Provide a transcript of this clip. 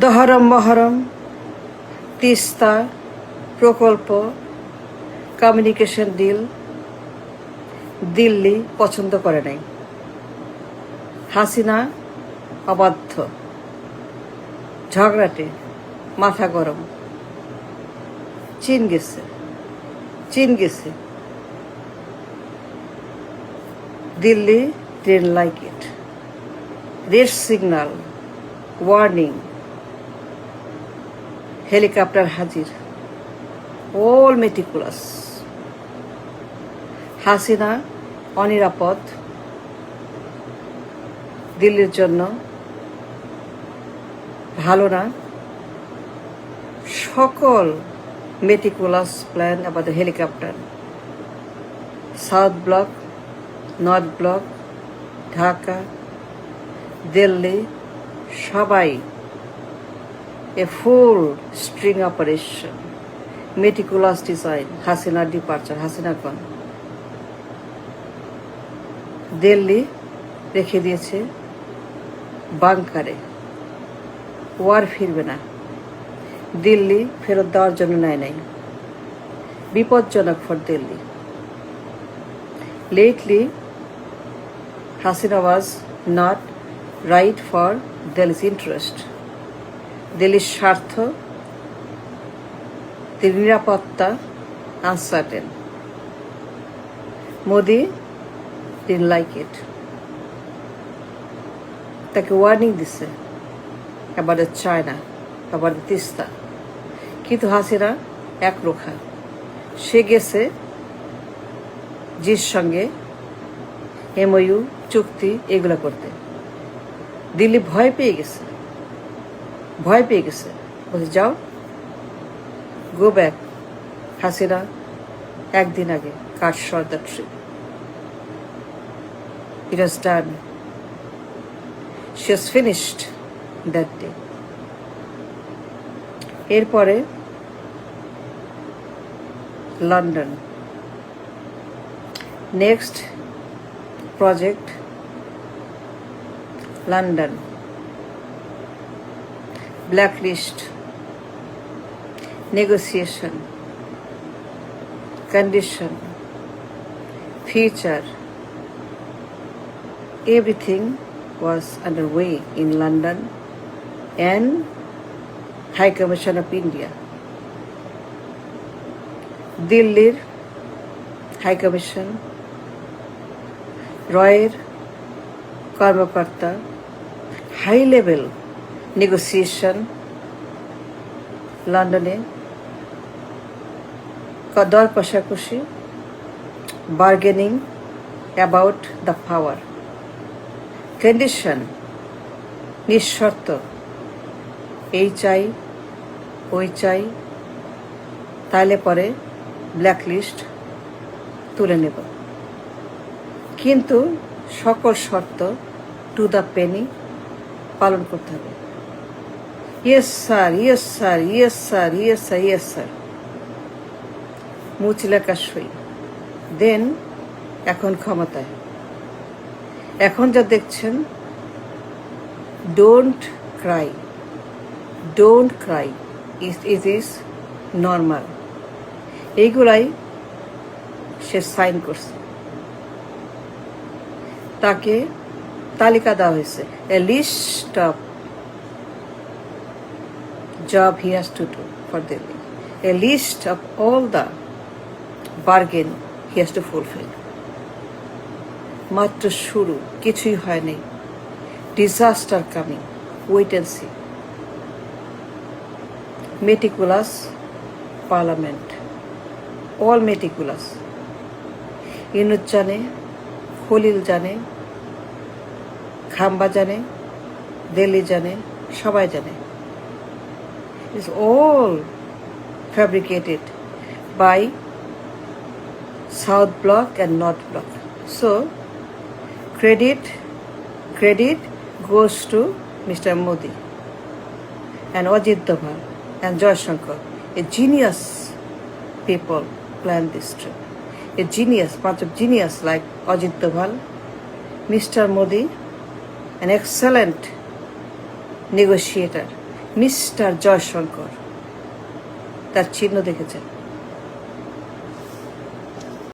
দহরম মহরম, তিস্তা প্রকল্প, communication deal Delhi পছন্দ করে নাই। হাসিনা অবাধ্য, ঝগড়াটে, মাথা গরম। চীন গেছে। Delhi didn't like it. Red signal, warning, helicopter হাজির, অল মেটিকুলাস। হাসিনা অনিরাপদ, দিল্লির জন্য ভালো না। সকল meticulous plan about the helicopter, south block, north block, Dhaka, Delhi, সবাই এ ফুল স্ট্রিং অপারেশন, মেটিকুলাস ডিজাইন। হাসিনার ডিপার্চার, হাসিনা কন দিল্লি রেখে দিয়েছে বাংকারে, ওয়ার ফিরবে না। দিল্লি ফেরত দেওয়ার জন্য নেয় নাই, বিপজ্জনক for Delhi. Lately Hasina was not right for দিল্লির ইন্টারেস্ট। দিল্লির স্বার্থ, দিল্লির নিরাপত্তা uncertain. Modi didn't like it. তাকে ওয়ার্নিং দিছে about the China, about the Teesta. কিন্তু হাসিনা একরোখা, সে গেছে জির সঙ্গে MOU চুক্তি এগুলো করতে। দিল্লি ভয় পেয়ে গেছে, বলছে যাও, গো ব্যাক। হাসিনা একদিন আগে কাট short the trip. It was done. She was finished that day. এরপরে London, next project London, blacklist, negotiation, condition, future. Everything was underway in London and High Commission of India. দিল্লির high commission, রয়ের কর্মকর্তা, high level negotiation লন্ডনে, দর কষাকষি, bargaining about the power. Condition নিঃশর্ত, এই চাই ওই চাই, তাইলে পরে ব্ল্যাকলিস্ট তুলে নেব। কিন্তু সকল শর্ত টু দ্য পেনি পালন করতে হবে। Yes sir, yes sir, yes sir, yes sir, yes sir, মুচলেকা সই। দেন এখন ক্ষমতায়, এখন যা দেখছেন, don't cry, it is normal. এইগুলাই সে সাইন করছে। তাকে তালিকা দেওয়া হয়েছে, a list of job he has to do for Delhi, a list of all the bargain he has to fulfil. মাত্র শুরু, কিছুই হয়নি। Disaster coming, wait and see. Meticulous parliament, all meticulous. Yunus জানে, খলিল জানে, খাম্বা জানে, দিল্লি জানে, সবাই জানে। It's all fabricated by South Block and North Block. So credit goes to Mr. Modi and Ajit Doval and Joy Shankar. A genius people planned this trip. A genius, bunch of genius like Ajit Doval, Mr. Modi, an excellent negotiator, mister Jaishankar তার চিহ্ন দেখেছেন।